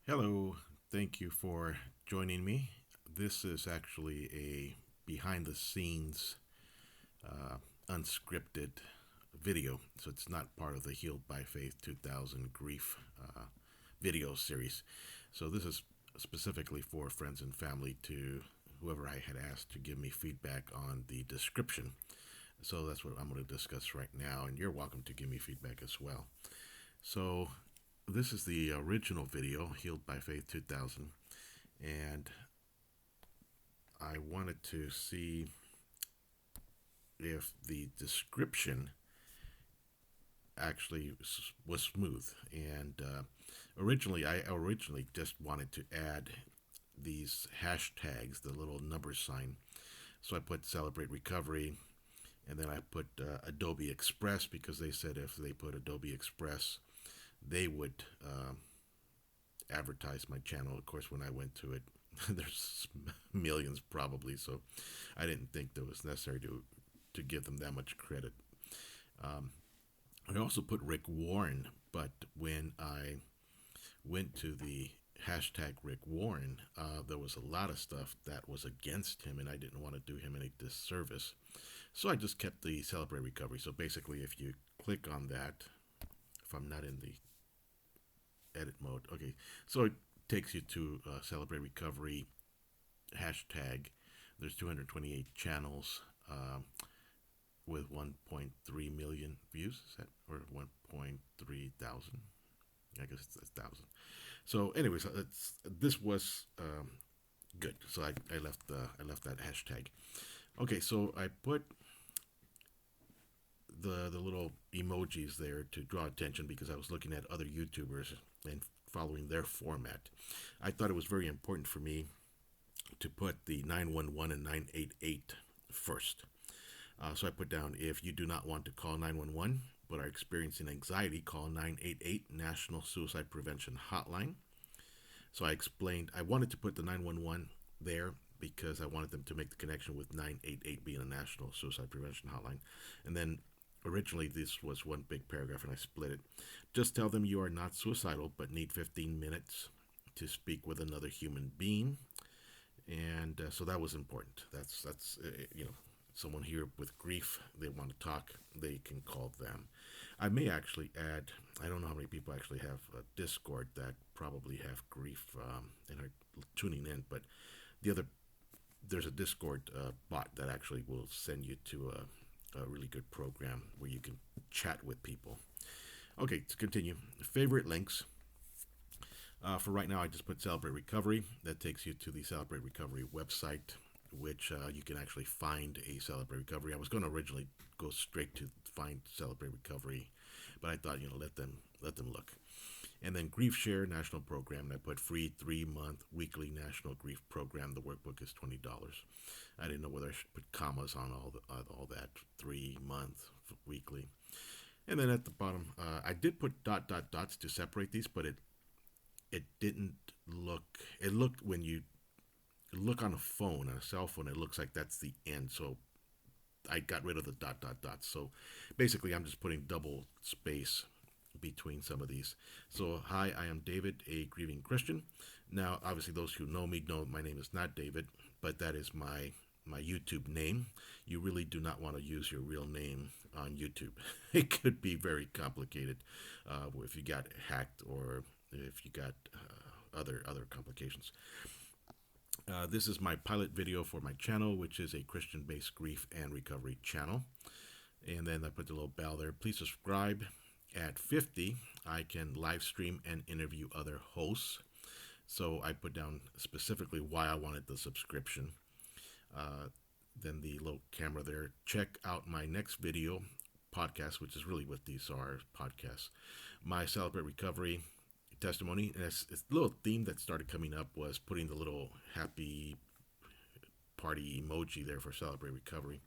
Hello, thank you for joining me. This is actually a behind the scenes, unscripted video, so it's not part of the Healed by Faith 2000 grief video series. So, this is specifically for friends and family to whoever I had asked to give me feedback on the description. So, that's what I'm going to discuss right now, and you're welcome to give me feedback as well. So, this is the original video, Healed by Faith 2000, and I wanted to see if the description actually was smooth. And I originally just wanted to add these hashtags, the little number sign. So I put Celebrate Recovery, and then I put Adobe Express because they said if they put Adobe Express, they would advertise my channel. Of course, when I went to it, there's millions probably, so I didn't think that it was necessary to give them that much credit. Um, I also put Rick Warren, but when I went to the hashtag Rick Warren, there was a lot of stuff that was against him, and I didn't want to do him any disservice. So I just kept the Celebrate Recovery. So basically, if you click on that, if I'm not in the edit mode, okay, so it takes you to Celebrate Recovery hashtag. There's 228 channels. With 1.3 million views, is that or 1.3 thousand? I guess it's thousand. So, anyways, this was good. So I left that hashtag. Okay, so I put the little emojis there to draw attention because I was looking at other YouTubers and following their format. I thought it was very important for me to put the 911 and 988 first. So I put down if you do not want to call 911 but are experiencing anxiety, call 988 National Suicide Prevention Hotline. So I explained I wanted to put the 911 there because I wanted them to make the connection with 988 being a National Suicide Prevention Hotline. And then originally this was one big paragraph and I split it. Just tell them you are not suicidal but need 15 minutes to speak with another human being. And so that was important. That's someone here with grief, they want to talk, they can call them. I may actually add, I don't know how many people actually have a Discord that probably have grief and are tuning in, but the other, there's a Discord bot that actually will send you to a really good program where you can chat with people. Okay, to continue, favorite links. For right now, I just put Celebrate Recovery. That takes you to the Celebrate Recovery website, which you can actually find a Celebrate Recovery. I was going to originally go straight to find Celebrate Recovery, but I thought let them look. And then Grief Share National Program, and I put free 3-month weekly National Grief Program. The workbook is $20. I didn't know whether I should put commas on all that 3-month weekly. And then at the bottom, I did put dots to separate these, but it didn't look. It looked when you look on a phone, on a cell phone, it looks like that's the end. So I got rid of the dots. So basically, I'm just putting double space between some of these. So, hi, I am David, a grieving Christian. Now, obviously, those who know me know my name is not David, but that is my YouTube name. You really do not want to use your real name on YouTube. It could be very complicated if you got hacked or if you got other complications. This is my pilot video for my channel, which is a Christian-based grief and recovery channel. And then I put the little bell there. Please subscribe. At 50, I can live stream and interview other hosts. So I put down specifically why I wanted the subscription. Then the little camera there. Check out my next video podcast, which is really what these are, podcasts. My Celebrate Recovery testimony, and it's a little theme that started coming up was putting the little happy party emoji there for Celebrate Recovery.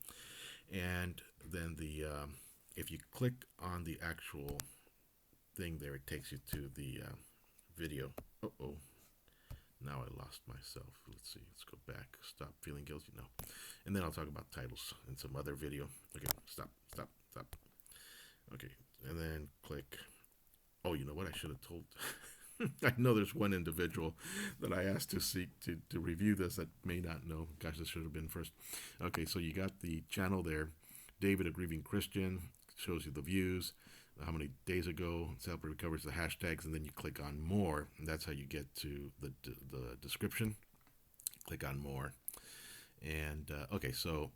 And then if you click on the actual thing there, it takes you to the video. Now I lost myself. Let's see. Let's go back. Stop feeling guilty. No. And then I'll talk about titles in some other video. Okay. Stop. Okay. And then click. Oh, you know what? I should have told. I know there's one individual that I asked to seek to review this that may not know. Gosh, this should have been first. Okay, so you got the channel there. David, a grieving Christian, shows you the views, how many days ago, Celebrate Recovers the hashtags, and then you click on more, and that's how you get to the description. Click on more. And okay, so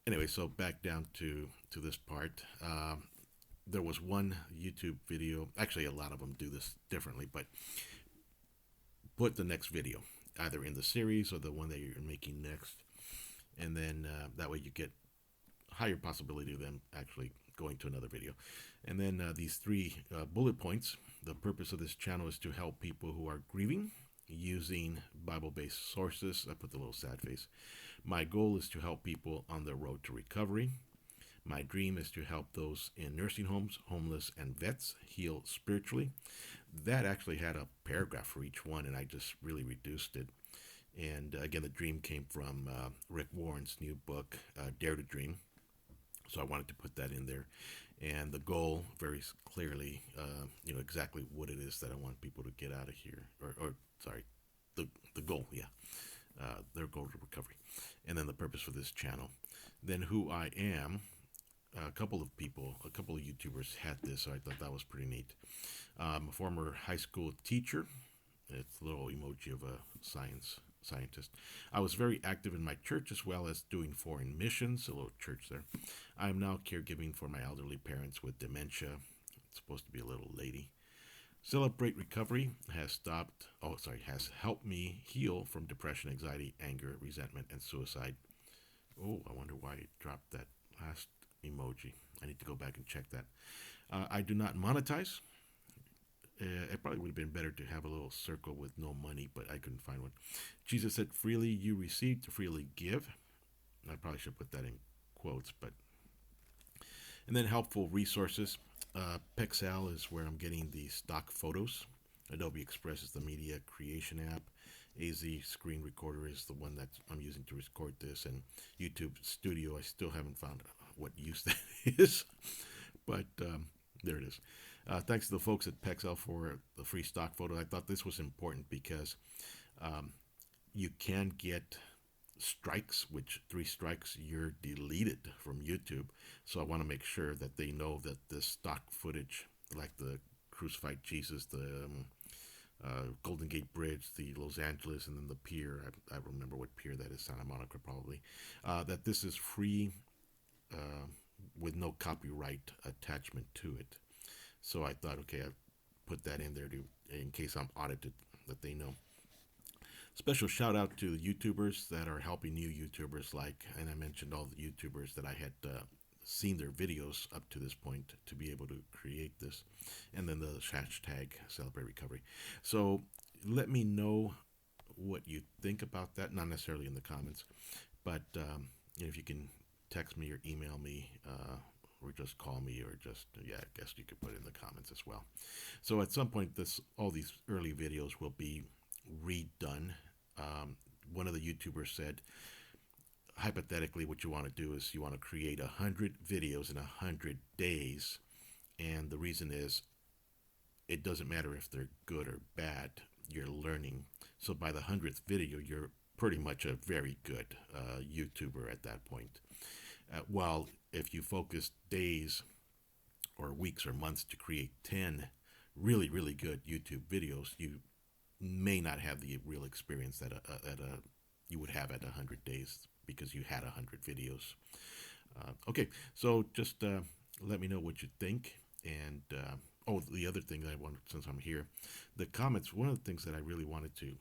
anyway, so back down to this part. There was one YouTube video. Actually, a lot of them do this differently, but put the next video either in the series or the one that you're making next, and then that way you get higher possibility of them actually going to another video. And then these three bullet points. The purpose of this channel is to help people who are grieving using Bible-based sources. I put the little sad face. My goal is to help people on the road to recovery. My dream is to help those in nursing homes, homeless, and vets heal spiritually. That actually had a paragraph for each one, and I just really reduced it. And again, the dream came from Rick Warren's new book, Dare to Dream. So I wanted to put that in there. And the goal, very clearly, exactly what it is that I want people to get out of here. Or sorry, the goal, yeah. Their goal to recovery. And then the purpose for this channel. Then who I am. A couple of YouTubers had this, so I thought that was pretty neat. I'm a former high school teacher. It's a little emoji of a scientist. I was very active in my church as well as doing foreign missions, a little church there. I am now caregiving for my elderly parents with dementia. It's supposed to be a little lady. Celebrate Recovery has helped me heal from depression, anxiety, anger, resentment, and suicide. Oh, I wonder why it dropped that last emoji. I need to go back and check that. I do not monetize. It probably would have been better to have a little circle with no money, but I couldn't find one. Jesus said, freely you receive, to freely give. I probably should put that in quotes, but. And then helpful resources. Pexel is where I'm getting the stock photos. Adobe Express is the media creation app. AZ Screen Recorder is the one that I'm using to record this. And YouTube Studio, I still haven't found what use that is, but there it is. Thanks to the folks at Pexel for the free stock photo. I thought this was important because you can get strikes, which 3 strikes, you're deleted from YouTube. So I want to make sure that they know that this stock footage, like the crucified Jesus, the Golden Gate Bridge, the Los Angeles, and then the pier, I remember what pier that is, Santa Monica probably, that this is free with no copyright attachment to it. So I thought, okay, I put that in there in case I'm audited, that they know. Special shout out to the YouTubers that are helping new YouTubers, and I mentioned all the YouTubers that I had seen their videos up to this point to be able to create this, and then the hashtag Celebrate Recovery. So let me know what you think about that, not necessarily in the comments, but if you can text me or email me, or just call me, or just, I guess you could put it in the comments as well. So at some point, all these early videos will be redone. One of the YouTubers said, hypothetically, what you want to do is you want to create 100 videos in 100 days. And the reason is, it doesn't matter if they're good or bad, you're learning. So by the 100th video, you're pretty much a very good YouTuber at that point. While if you focus days or weeks or months to create 10 really, really good YouTube videos, you may not have the real experience that you would have at 100 days because you had 100 videos. Okay, so just let me know what you think. And the other thing that I wanted, since I'm here, the comments, one of the things that I really wanted to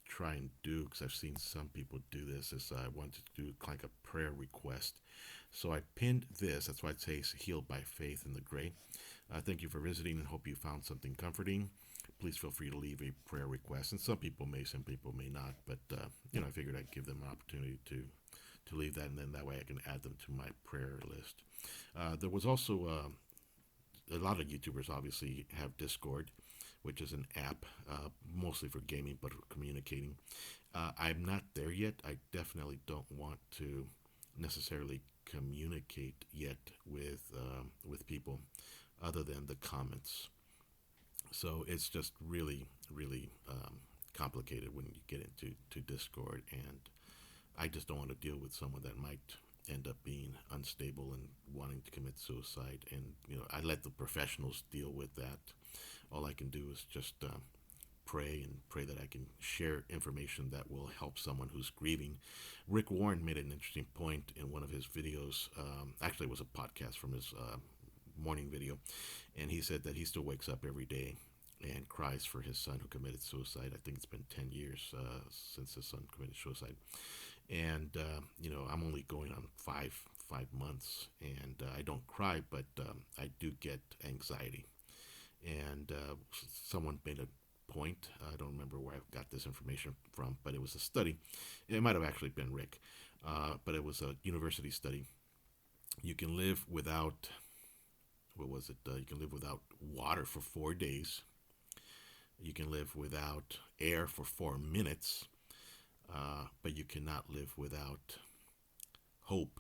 try and do, because I've seen some people do this, is I wanted to do like a prayer request. So I pinned this. That's why it says Healed by Faith in the gray. Thank you for visiting and hope you found something comforting. Please feel free to leave a prayer request. And some people may not. But, I figured I'd give them an opportunity to leave that. And then that way I can add them to my prayer list. There was also a lot of YouTubers obviously have Discord, which is an app mostly for gaming, but for communicating. I'm not there yet. I definitely don't want to necessarily communicate yet with people other than the comments. So it's just really, really complicated when you get into Discord, and I just don't want to deal with someone that might end up being unstable and wanting to commit suicide. And I let the professionals deal with that. All I can do is just pray and pray that I can share information that will help someone who's grieving. Rick Warren made an interesting point in one of his videos. Actually, it was a podcast from his morning video, and he said that he still wakes up every day and cries for his son who committed suicide. I think it's been 10 years since his son committed suicide, and I'm only going on five months, and I don't cry, but I do get anxiety. And someone made a point. I don't remember where I got this information from, but it was a study. It might have actually been Rick, but it was a university study. You can live without, what was it? You can live without water for 4 days. You can live without air for 4 minutes, but you cannot live without hope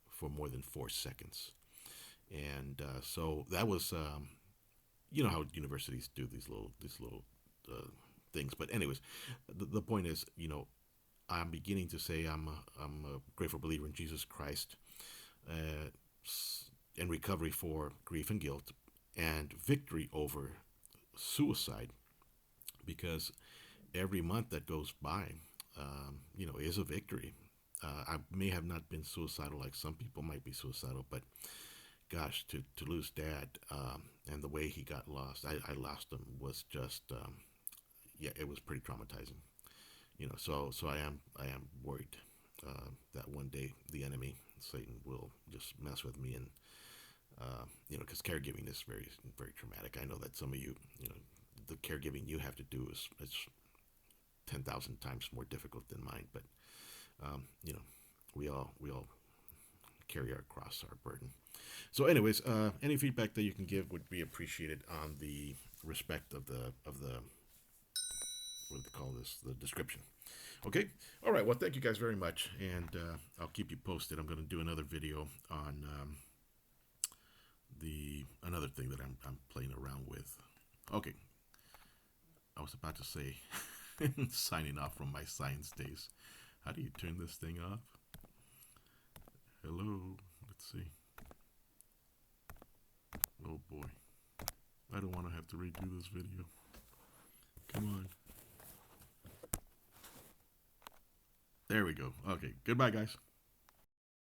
for more than 4 seconds. And so that was, how universities do these little uh, things. But anyways, the point is, I'm beginning to say I'm a grateful believer in Jesus Christ, uh, and recovery for grief and guilt, and victory over suicide, because every month that goes by, is a victory. I may have not been suicidal like some people might be suicidal, but gosh, to lose dad, and the way he got lost, I lost him, was just, yeah, it was pretty traumatizing. So I am worried that one day the enemy, Satan, will just mess with me, and because caregiving is very, very traumatic. I know that some of you, the caregiving you have to do is 10,000 times more difficult than mine. But um, you know, we all carry our cross, our burden. So, anyways, any feedback that you can give would be appreciated on the respect of the what do they call this? The description. Okay. All right. Well, thank you guys very much, and I'll keep you posted. I'm going to do another video on the another thing that I'm playing around with. Okay. I was about to say, signing off from my science days. How do you turn this thing off? Hello. Let's see. Oh boy. I don't want to have to redo this video. Come on. There we go. Okay. Goodbye, guys.